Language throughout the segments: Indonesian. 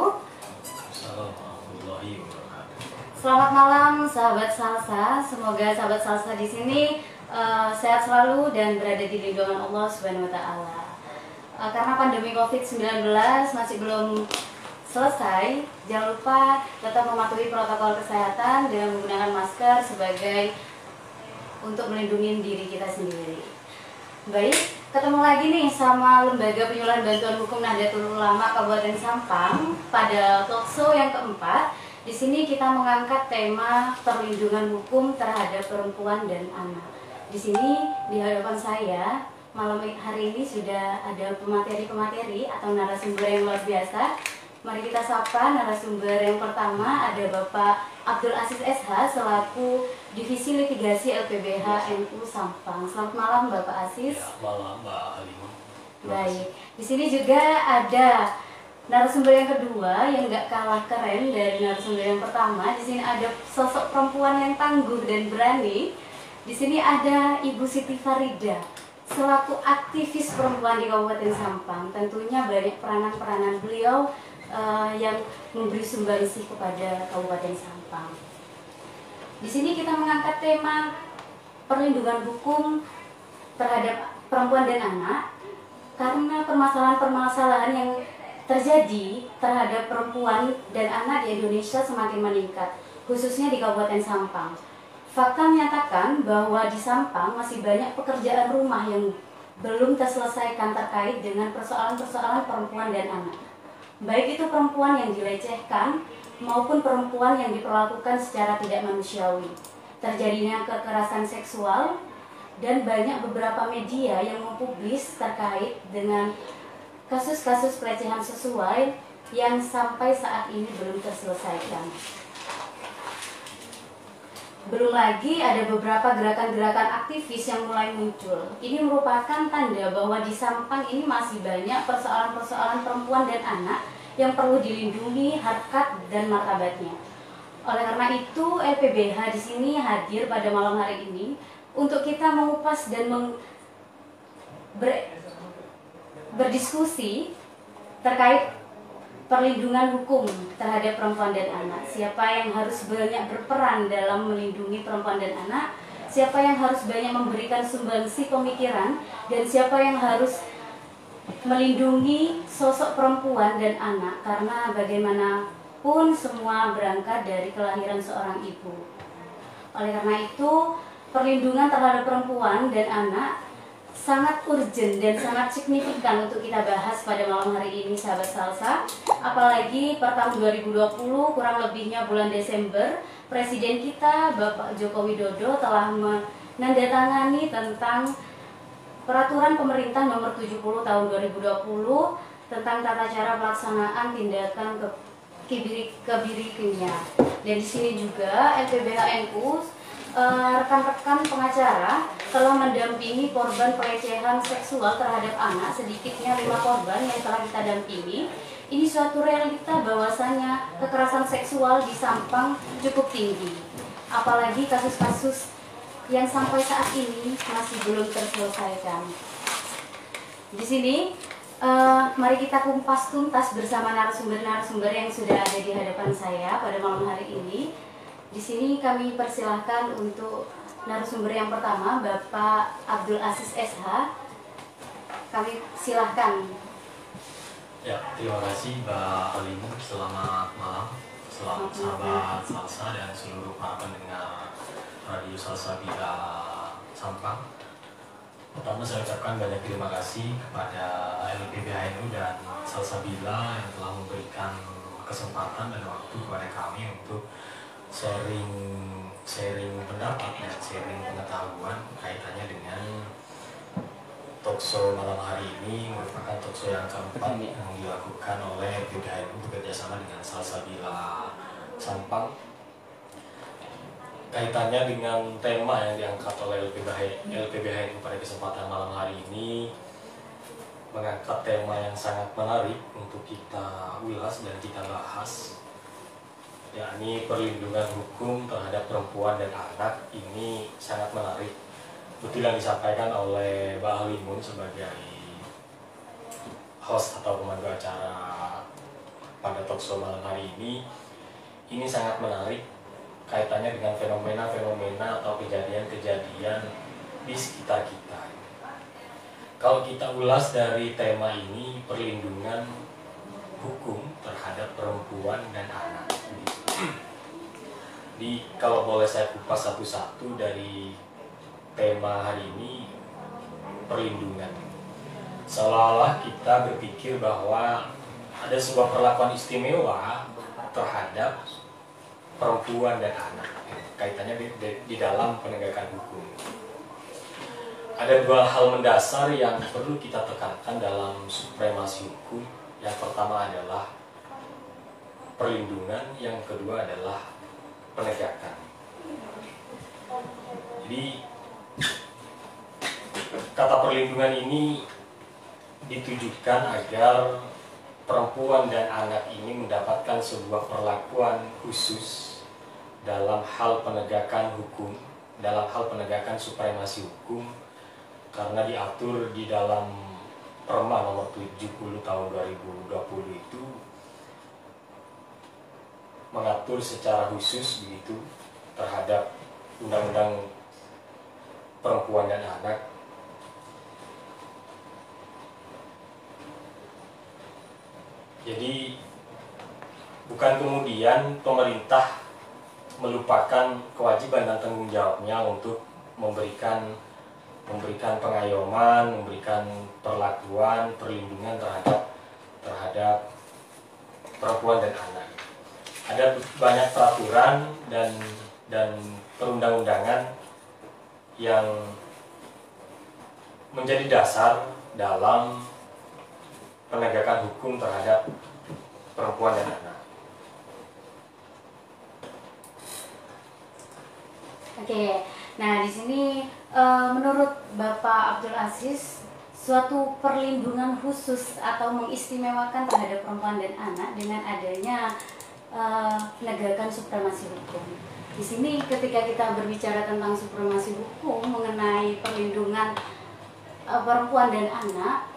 wabarakatuh. Assalamualaikum warahmatullahi wabarakatuh. Selamat malam sahabat salsa. Semoga sahabat salsa di sini sehat selalu dan berada di lindungan Allah Subhanahu wa taala. Karena pandemi Covid-19 masih belum selesai, jangan lupa tetap mematuhi protokol kesehatan dengan menggunakan masker sebagai untuk melindungi diri kita sendiri. Baik, ketemu lagi nih sama Lembaga Penyuluhan Bantuan Hukum Nahdlatul Ulama Kabupaten Sampang pada talkshow yang keempat. Di sini kita mengangkat tema perlindungan hukum terhadap perempuan dan anak. Di sini di hadapan saya malam hari ini sudah ada pemateri-pemateri atau narasumber yang luar biasa. Mari kita sapa narasumber yang pertama, ada Bapak Abdul Aziz SH selaku Divisi Litigasi LPBH NU Sampang. Selamat malam Bapak Aziz. Ya, malam Mbak Halimah. Baik. Di sini juga ada narasumber yang kedua yang nggak kalah keren dari narasumber yang pertama. Di sini ada sosok perempuan yang tangguh dan berani. Di sini ada Ibu Siti Farida selaku aktivis perempuan di Kabupaten Sampang. Tentunya banyak peranan-peranan beliau yang memberi sumbangsih kepada Kabupaten Sampang. Di sini kita mengangkat tema perlindungan hukum terhadap perempuan dan anak karena permasalahan-permasalahan yang terjadi terhadap perempuan dan anak di Indonesia semakin meningkat, khususnya di Kabupaten Sampang. Fakta menyatakan bahwa di Sampang masih banyak pekerjaan rumah yang belum terselesaikan terkait dengan persoalan-persoalan perempuan dan anak. Baik itu perempuan yang dilecehkan maupun perempuan yang diperlakukan secara tidak manusiawi. Terjadinya kekerasan seksual dan banyak beberapa media yang mempublis terkait dengan kasus-kasus pelecehan seksual yang sampai saat ini belum terselesaikan. Belum lagi ada beberapa gerakan-gerakan aktivis yang mulai muncul. Ini merupakan tanda bahwa di Sampang ini masih banyak persoalan-persoalan perempuan dan anak yang perlu dilindungi harkat dan martabatnya. Oleh karena itu, LPBH di sini hadir pada malam hari ini untuk kita mengupas dan berdiskusi terkait perlindungan hukum terhadap perempuan dan anak. Siapa yang harus banyak berperan dalam melindungi perempuan dan anak, siapa yang harus banyak memberikan sumbangsih pemikiran, dan siapa yang harus melindungi sosok perempuan dan anak, karena bagaimanapun semua berangkat dari kelahiran seorang ibu. Oleh karena itu, perlindungan terhadap perempuan dan anak sangat urgent dan sangat signifikan untuk kita bahas pada malam hari ini sahabat salsa. Apalagi per tahun 2020 kurang lebihnya bulan Desember, Presiden kita Bapak Joko Widodo telah menandatangani tentang Peraturan Pemerintah Nomor 70 Tahun 2020 tentang tata cara pelaksanaan tindakan kebiri kimia. Dan di sini juga LPBH NU rekan-rekan pengacara telah mendampingi korban pelecehan seksual terhadap anak, sedikitnya 5 korban yang telah kita dampingi. Ini suatu realita bahwasanya kekerasan seksual di Sampang cukup tinggi, apalagi kasus-kasus yang sampai saat ini masih belum terselesaikan. Di sini mari kita kumpas tuntas bersama narasumber-narasumber yang sudah ada di hadapan saya pada malam hari ini. Di sini kami persilahkan untuk narasumber yang pertama, Bapak Abdul Aziz SH. Kami silahkan. Ya, terima kasih Mbak Halimah. Selamat malam. Selamat sahabat salsa dan seluruh para pendengar Radio Salsabila Sampang. Pertama saya ucapkan banyak terima kasih kepada LPBH NU dan Salsabila yang telah memberikan kesempatan dan waktu kepada kami untuk sharing pendapat dan sharing pengetahuan kaitannya dengan talkshow malam hari ini. Merupakan talkshow yang keempat yang dilakukan oleh LPBH NU bekerjasama dengan Salsabila Sampang. Kaitannya dengan tema yang diangkat oleh LPBH pada kesempatan malam hari ini, mengangkat tema yang sangat menarik untuk kita ulas dan kita bahas, yakni perlindungan hukum terhadap perempuan dan anak. Ini sangat menarik. Betul yang disampaikan oleh Mbak Halimun sebagai host atau pemandu acara pada talkshow malam hari ini sangat menarik kaitannya dengan fenomena-fenomena atau kejadian-kejadian di sekitar kita. Kalau kita ulas dari tema ini, perlindungan hukum terhadap perempuan dan anak. Kalau boleh saya kupas satu-satu dari tema hari ini, perlindungan. Seolah-olah kita berpikir bahwa ada sebuah perlakuan istimewa terhadap perempuan dan anak, kaitannya di dalam penegakan hukum. Ada dua hal mendasar yang perlu kita tekankan dalam supremasi hukum. Yang pertama adalah perlindungan, yang kedua adalah penegakan. Jadi kata perlindungan ini ditujukan agar perempuan dan anak ini mendapatkan sebuah perlakuan khusus dalam hal penegakan hukum, dalam hal penegakan supremasi hukum, karena diatur di dalam Perma nomor 70 tahun 2020 itu mengatur secara khusus begitu terhadap undang-undang perempuan dan anak. Jadi bukan kemudian pemerintah melupakan kewajiban dan tanggung jawabnya untuk memberikan pengayoman, memberikan perlakuan, perlindungan terhadap perempuan dan anak. Ada banyak peraturan dan perundang-undangan yang menjadi dasar dalam penegakan hukum terhadap perempuan dan anak. Oke, nah di sini menurut Bapak Abdul Aziz, suatu perlindungan khusus atau mengistimewakan terhadap perempuan dan anak dengan adanya penegakan supremasi hukum. Di sini ketika kita berbicara tentang supremasi hukum mengenai perlindungan perempuan dan anak,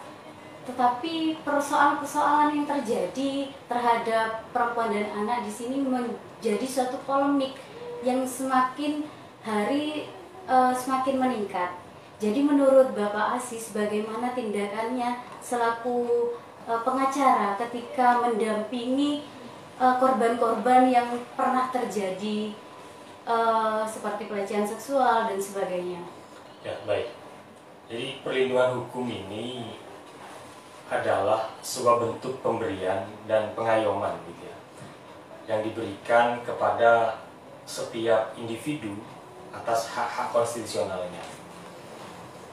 tetapi persoalan-persoalan yang terjadi terhadap perempuan dan anak di sini menjadi suatu polemik yang semakin hari semakin meningkat. Jadi menurut Bapak Aziz, bagaimana tindakannya selaku pengacara ketika mendampingi korban-korban yang pernah terjadi seperti pelecehan seksual dan sebagainya? Ya, baik. Jadi perlindungan hukum ini adalah sebuah bentuk pemberian dan pengayoman gitu ya, yang diberikan kepada setiap individu atas hak-hak konstitusionalnya.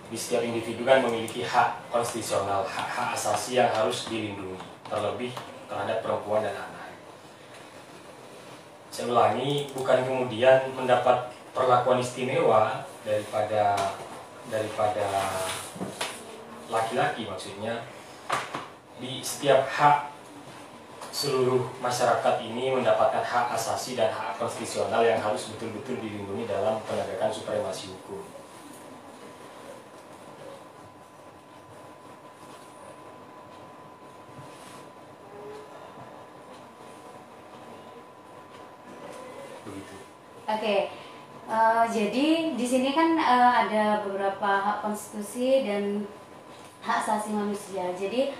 Di setiap individu kan memiliki hak konstitusional, hak-hak asasi yang harus dilindungi, terlebih terhadap perempuan dan anak. Saya ulangi, bukan kemudian mendapat perlakuan istimewa daripada laki-laki, maksudnya di setiap hak seluruh masyarakat ini mendapatkan hak asasi dan hak konstitusional yang harus betul-betul dilindungi dalam penegakan supremasi hukum. Begitu. Oke, jadi di sini kan ada beberapa hak konstitusi dan hak asasi manusia. Jadi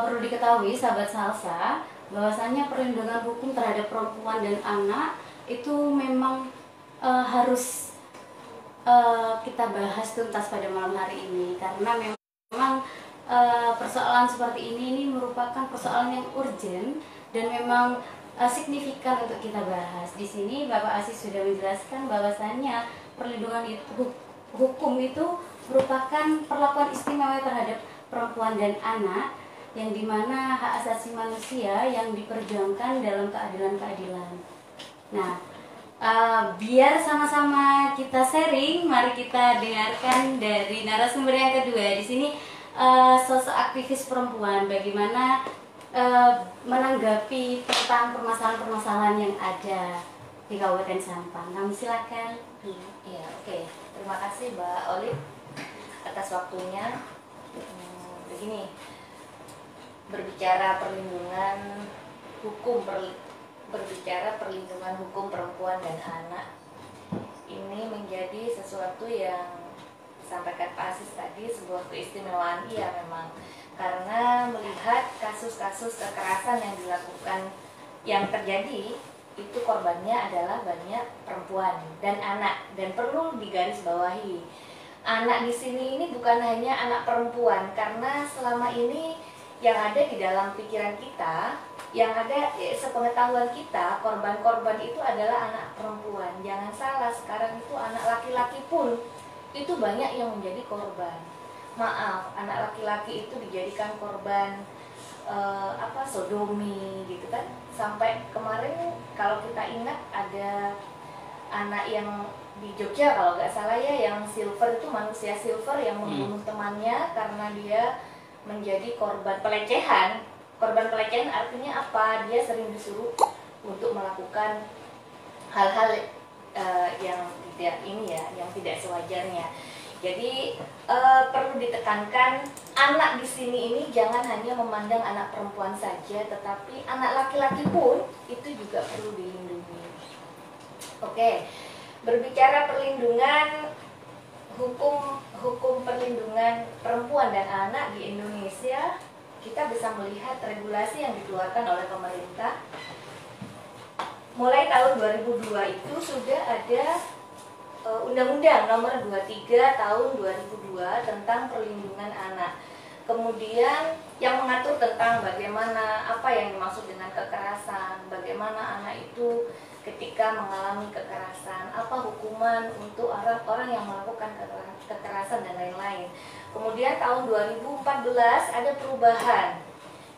perlu diketahui sahabat Salsa, bahwasanya perlindungan hukum terhadap perempuan dan anak itu memang harus kita bahas tuntas pada malam hari ini, karena memang persoalan seperti ini merupakan persoalan yang urgent dan memang signifikan untuk kita bahas. Di sini Bapak Aziz sudah menjelaskan bahwasanya perlindungan hukum itu merupakan perlakuan istimewa terhadap perempuan dan anak, yang dimana hak asasi manusia yang diperjuangkan dalam keadilan-keadilan. Nah, biar sama-sama kita sharing, mari kita dengarkan dari narasumber yang kedua. Di sini sosok aktivis perempuan, bagaimana menanggapi tentang permasalahan-permasalahan yang ada di Kabupaten Sampang. Kami silakan. Iya, oke. Terima kasih Mbak Olive atas waktunya. Begini, berbicara perlindungan berbicara perlindungan hukum perempuan dan anak, ini menjadi sesuatu yang sampaikan Pak Asis tadi, sebuah keistimewaan memang, karena melihat kasus-kasus kekerasan yang dilakukan, yang terjadi itu korbannya adalah banyak perempuan dan anak. Dan perlu digarisbawahi, anak di sini ini bukan hanya anak perempuan, karena selama ini yang ada di dalam pikiran kita, yang ada sepengetahuan kita, korban-korban itu adalah anak perempuan. Jangan salah, sekarang itu anak laki-laki pun itu banyak yang menjadi korban. Maaf, anak laki-laki itu dijadikan korban sodomi gitu kan. Sampai kemarin kalau kita ingat ada anak yang di Jogja kalau nggak salah ya, yang silver itu, manusia silver yang membunuh temannya karena dia menjadi korban pelecehan. Korban pelecehan artinya apa? Dia sering disuruh untuk melakukan hal-hal yang tidak sewajarnya. Jadi perlu ditekankan, anak di sini ini jangan hanya memandang anak perempuan saja, tetapi anak laki-laki pun itu juga perlu dilindungi. Oke, berbicara perlindungan hukum perlindungan perempuan dan anak di Indonesia, kita bisa melihat regulasi yang dikeluarkan oleh pemerintah. Mulai tahun 2002 itu sudah ada Undang-Undang Nomor 23 Tahun 2002 tentang perlindungan anak. Kemudian yang mengatur tentang bagaimana, apa yang dimaksud dengan kekerasan, bagaimana anak itu ketika mengalami kekerasan, apa hukuman untuk orang-orang yang melakukan kekerasan dan lain-lain. Kemudian tahun 2014 ada perubahan.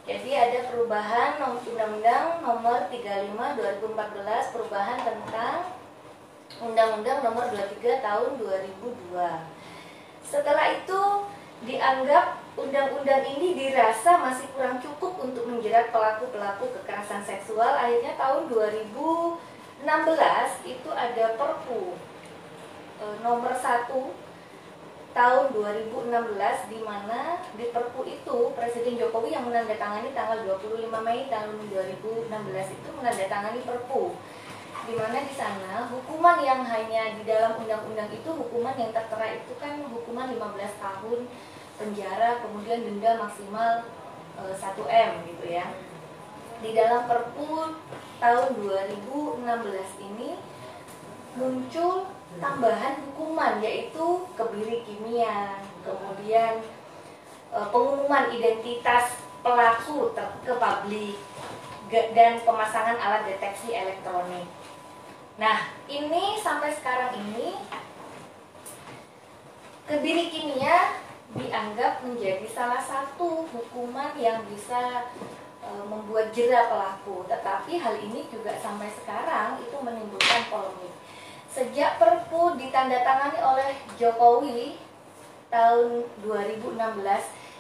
Jadi ada perubahan Undang-Undang Nomor 35 2014, perubahan tentang Undang-Undang Nomor 23 Tahun 2002. Setelah itu dianggap undang-undang ini dirasa masih kurang cukup untuk menjerat pelaku-pelaku kekerasan seksual. Akhirnya tahun 2016 itu ada Perpu nomor 1 tahun 2016, di mana di Perpu itu Presiden Jokowi yang menandatangani tanggal 25 Mei tahun 2016 itu menandatangani Perpu, di mana di sana hukuman yang hanya di dalam undang-undang itu, hukuman yang tertera itu kan hukuman 15 tahun penjara, kemudian denda maksimal 1 M gitu ya. Di dalam Perpu tahun 2016 ini muncul tambahan hukuman, yaitu kebiri kimia, kemudian pengumuman identitas pelaku ke publik, dan pemasangan alat deteksi elektronik. Nah, ini sampai sekarang ini kebiri kimia dianggap menjadi salah satu hukuman yang bisa membuat jera pelaku. Tetapi hal ini juga sampai sekarang itu menimbulkan polemik. Sejak Perpu ditandatangani oleh Jokowi tahun 2016,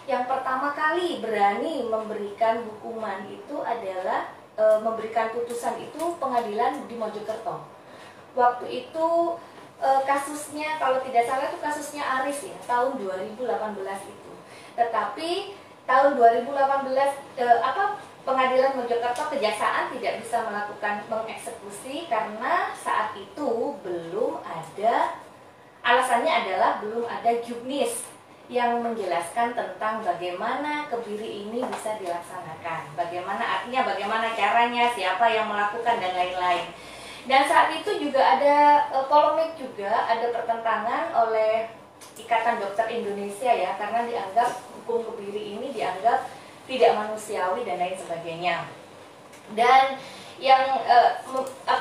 yang pertama kali berani memberikan hukuman itu adalah memberikan putusan itu pengadilan di Mojokerto. Waktu itu kasusnya, kalau tidak salah itu kasusnya Aris ya, tahun 2018 itu. Tetapi tahun 2018 pengadilan Mojokerto, kejaksaan tidak bisa melakukan mengeksekusi karena saat itu belum ada, alasannya adalah belum ada juknis yang menjelaskan tentang bagaimana kebiri ini bisa dilaksanakan, bagaimana caranya, siapa yang melakukan dan lain-lain. Dan saat itu juga ada polemik juga, ada pertentangan oleh Ikatan Dokter Indonesia ya, karena dianggap hukum kebiri ini dianggap tidak manusiawi dan lain sebagainya. Dan yang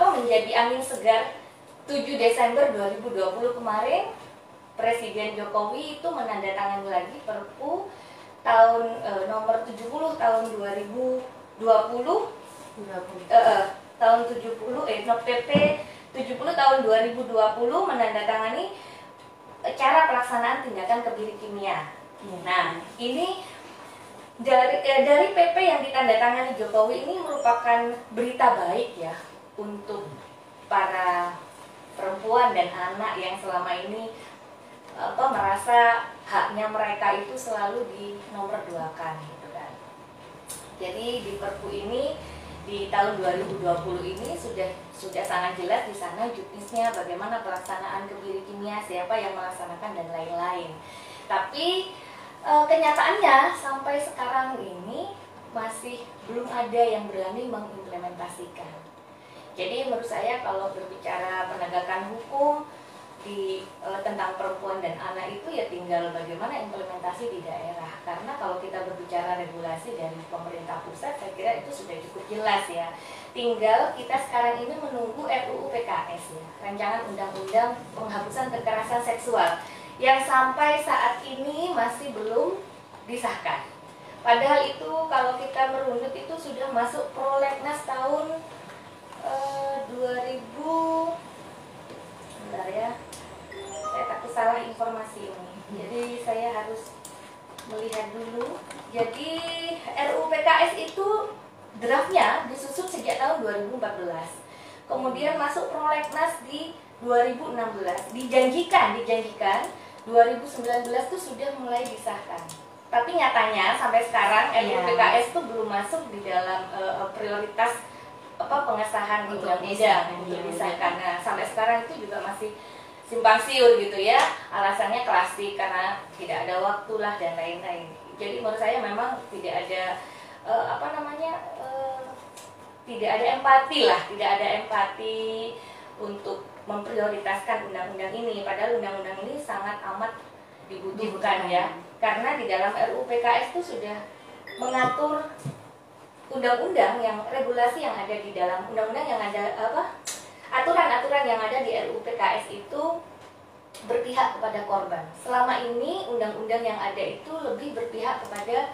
menjadi angin segar 7 Desember 2020 kemarin, Presiden Jokowi itu menandatangani lagi Perpu nomor 70 tahun 2020 tahun 70 PP 70 tahun 2020 menandatangani cara pelaksanaan tindakan kebiri kimia. Nah, ini dari PP yang ditandatangani Jokowi ini merupakan berita baik ya untuk para perempuan dan anak yang selama ini merasa haknya mereka itu selalu dinomorduakan gitu kan. Jadi di Perpu ini di tahun 2020 ini sudah sangat jelas di sana juknisnya bagaimana pelaksanaan kebiri kimia, siapa yang melaksanakan dan lain-lain. Tapi kenyataannya sampai sekarang ini masih belum ada yang berani mengimplementasikan. Jadi menurut saya kalau berbicara penegakan hukum tentang perempuan dan anak itu ya tinggal bagaimana implementasi di daerah. Karena kalau kita berbicara regulasi dari pemerintah pusat, saya kira itu sudah cukup jelas ya. Tinggal kita sekarang ini menunggu RUU PKS ya, Rancangan Undang-Undang Penghapusan Kekerasan Seksual, yang sampai saat ini masih belum disahkan. Padahal itu kalau kita merunut itu sudah masuk prolegnas tahun 2000. Bentar ya, saya takut salah informasi ini, jadi saya harus melihat dulu. Jadi RUU PKS itu draftnya disusun sejak tahun 2014, kemudian masuk prolegnas di 2016, dijanjikan 2019 itu sudah mulai disahkan. Tapi nyatanya sampai sekarang RUU PKS itu belum masuk di dalam prioritas pengesahan undang-undang untuk disahkan. Nah, sampai sekarang itu juga masih simpang siur gitu ya, alasannya klasik karena tidak ada waktu lah dan lain-lain. Jadi menurut saya memang tidak ada tidak ada empati untuk memprioritaskan undang-undang ini, padahal undang-undang ini sangat amat dibutuhkan ya, karena di dalam RUU PKS itu sudah mengatur undang-undang yang regulasi yang ada di dalam undang-undang yang ada aturan-aturan yang ada di RUU PKS itu berpihak kepada korban. Selama ini undang-undang yang ada itu lebih berpihak kepada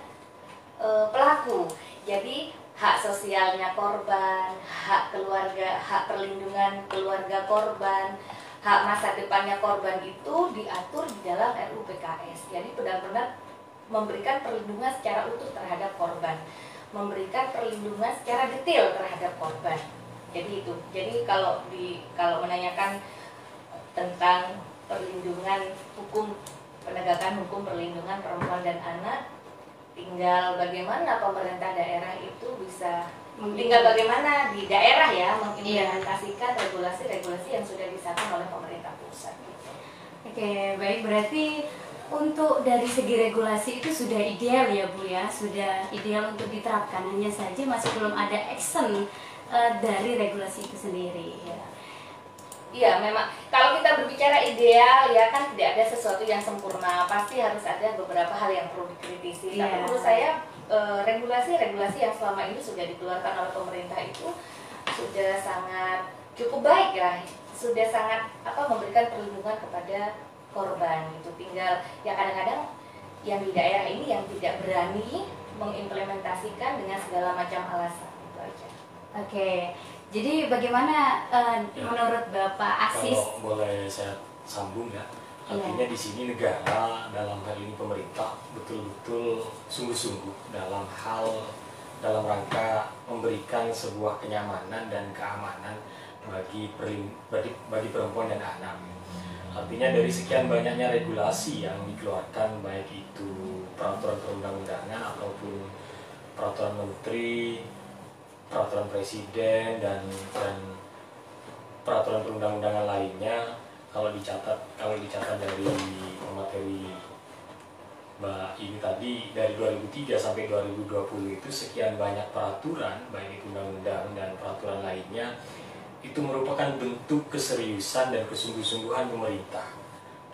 pelaku. Jadi hak sosialnya korban, hak keluarga, hak perlindungan keluarga korban, hak masa depannya korban itu diatur di dalam RUU PKS. Jadi benar-benar memberikan perlindungan secara utuh terhadap korban, memberikan perlindungan secara detail terhadap korban. Jadi itu. Jadi kalau menanyakan tentang perlindungan hukum, penegakan hukum perlindungan perempuan dan anak, tinggal bagaimana pemerintah daerah itu bisa bagaimana di daerah ya mengimplementasikan regulasi-regulasi yang sudah disahkan oleh pemerintah pusat. Oke, baik, berarti untuk dari segi regulasi itu sudah ideal ya Bu ya, sudah ideal untuk diterapkan, hanya saja masih belum ada action dari regulasi itu sendiri ya. Iya, memang kalau kita berbicara ideal ya kan tidak ada sesuatu yang sempurna, pasti harus ada beberapa hal yang perlu dikritisi. Tapi menurut saya regulasi-regulasi yang selama ini sudah dikeluarkan oleh pemerintah itu sudah sangat cukup baik ya, sudah sangat memberikan perlindungan kepada korban. Itu tinggal ya kadang-kadang yang di daerah ini yang tidak berani mengimplementasikan dengan segala macam alasan, itu aja. Oke, jadi bagaimana menurut Bapak Asis? Kalau boleh saya sambung ya, artinya di sini negara dalam hal ini pemerintah betul-betul sungguh-sungguh dalam rangka memberikan sebuah kenyamanan dan keamanan bagi perempuan dan anak. Artinya dari sekian banyaknya regulasi yang dikeluarkan, baik itu peraturan perundang-undangan ataupun peraturan menteri, peraturan presiden dan peraturan perundang-undangan lainnya, kalau dicatat dari materi Mbak ini tadi, dari 2003 sampai 2020 itu sekian banyak peraturan, baik itu undang-undang dan peraturan lainnya, itu merupakan bentuk keseriusan dan kesungguh-sungguhan pemerintah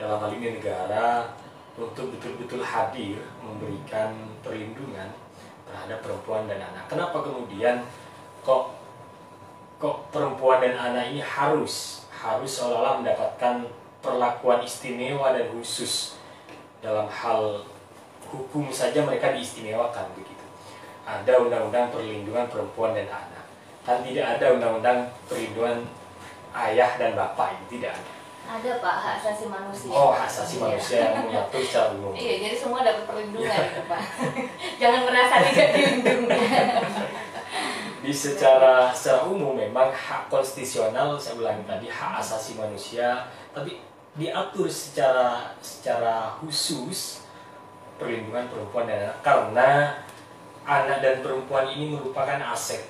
dalam hal ini negara untuk betul-betul hadir memberikan perlindungan terhadap perempuan dan anak. Kenapa kemudian kok perempuan dan anak ini harus seolah-olah mendapatkan perlakuan istimewa dan khusus dalam hal hukum saja mereka diistimewakan begitu. Ada undang-undang perlindungan perempuan dan anak. Kan tidak ada undang-undang perlindungan ayah dan bapak, itu tidak ada. Ada Pak, hak asasi manusia. Oh, hak asasi manusia yang mengatur secara umum. Iya, jadi semua dapat perlindungan gitu Pak. Jangan merasa tidak dilindungi. Di secara umum memang hak konstitusional, saya ulangi tadi, hak asasi manusia, tapi diatur secara khusus perlindungan perempuan dan anak, karena anak dan perempuan ini merupakan aset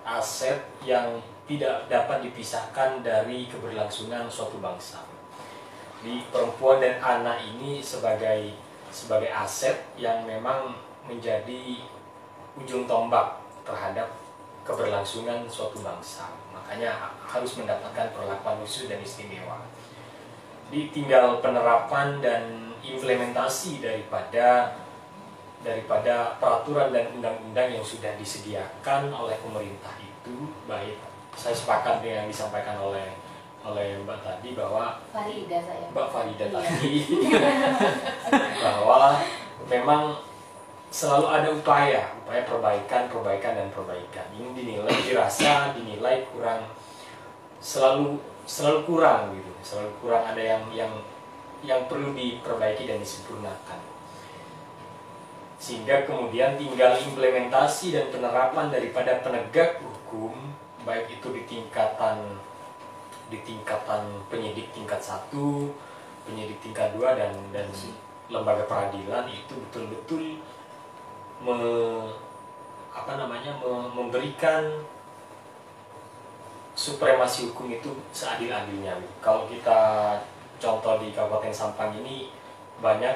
aset yang tidak dapat dipisahkan dari keberlangsungan suatu bangsa. Di perempuan dan anak ini sebagai aset yang memang menjadi ujung tombak terhadap keberlangsungan suatu bangsa. Makanya harus mendapatkan perlakuan khusus dan istimewa. Tinggal penerapan dan implementasi daripada peraturan dan undang-undang yang sudah disediakan oleh pemerintah itu. Baik, saya sepakat dengan yang disampaikan oleh Mbak tadi bahwa Mbak Farida tadi bahwa memang selalu ada upaya perbaikan. Ini dinilai kurang, selalu kurang gitu, selalu kurang, ada yang perlu diperbaiki dan disempurnakan, sehingga kemudian tinggal implementasi dan penerapan daripada penegak hukum, baik itu di tingkatan penyidik tingkat 1, penyidik tingkat 2 dan lembaga peradilan itu betul-betul memberikan supremasi hukum itu seadil-adilnya. Kalau kita contoh di Kabupaten Sampang ini, banyak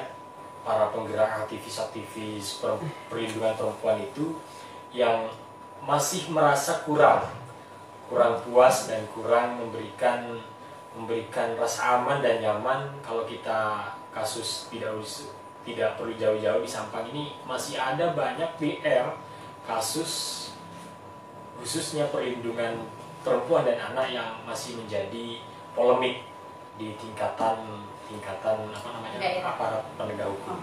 para penggerak aktivis perlindungan perempuan itu yang masih merasa kurang puas dan kurang memberikan rasa aman dan nyaman. Kalau kita kasus tidak perlu jauh-jauh, di Sampang ini masih ada banyak PR kasus khususnya perlindungan perempuan dan anak yang masih menjadi polemik di tingkatan aparat penegak hukum.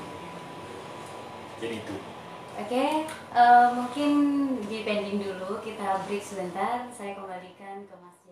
Jadi itu. Oke, mungkin di pending dulu, kita break sebentar. Saya kembalikan ke Mas.